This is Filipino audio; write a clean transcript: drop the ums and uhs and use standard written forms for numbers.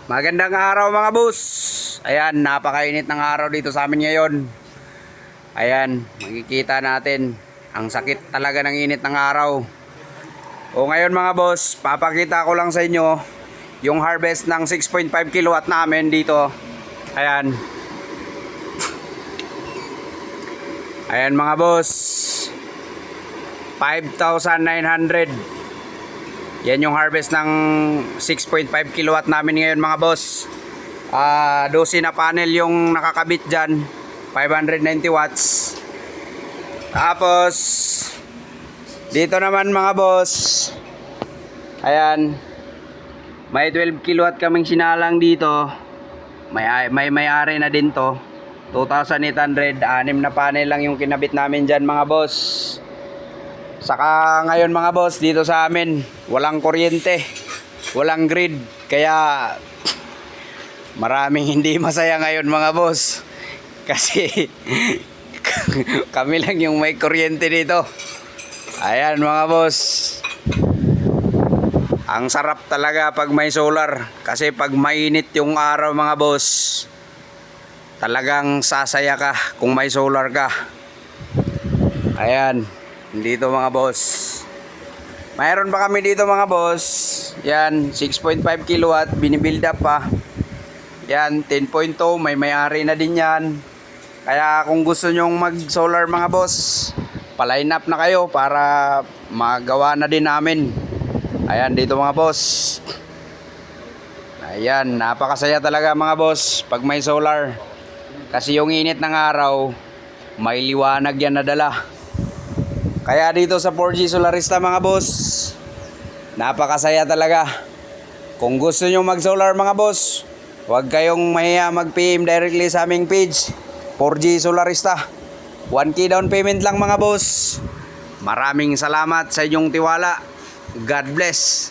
Magandang araw mga boss. Ayan, napakainit ng araw dito sa amin ngayon. Ayan, makikita natin ang sakit talaga ng init ng araw. O ngayon mga boss, papakita ko lang sa inyo yung harvest ng 6.5 kilowatt namin dito. Ayan. Ayan mga boss. 5,900. Yan yung harvest ng 6.5 kilowatt namin ngayon mga boss. 12 na panel yung nakakabit dyan, 590 watts. Tapos dito naman mga boss, ayan, may 12 kilowatt kaming sinalang dito. May-ari na din to, 2,800. 6 na panel lang yung kinabit namin dyan mga boss. Saka ngayon mga boss, dito sa amin walang kuryente, walang grid, kaya maraming hindi masaya ngayon mga boss. Kasi kami lang yung may kuryente dito. Ayan mga boss, ang sarap talaga pag may solar. Kasi pag mainit yung araw mga boss, talagang sasaya ka kung may solar ka. Ayan dito mga boss, mayroon pa kami dito mga boss. Yan, 6.5 kilowatt, binibuild up pa. Yan, 10.2, may-ari na din yan. Kaya kung gusto nyong mag solar mga boss, pa-line up na kayo para magawa na din namin. Ayan dito mga boss. Ayan, napakasaya talaga mga boss pag may solar. Kasi yung init ng araw, may liwanag yan na dala. Kaya dito sa 4G Solarista mga boss, napakasaya talaga. Kung gusto nyo mag solar mga boss, huwag kayong mahiya mag-PM directly sa aming page, 4G Solarista. 1K down payment lang mga boss. Maraming salamat sa inyong tiwala. God bless.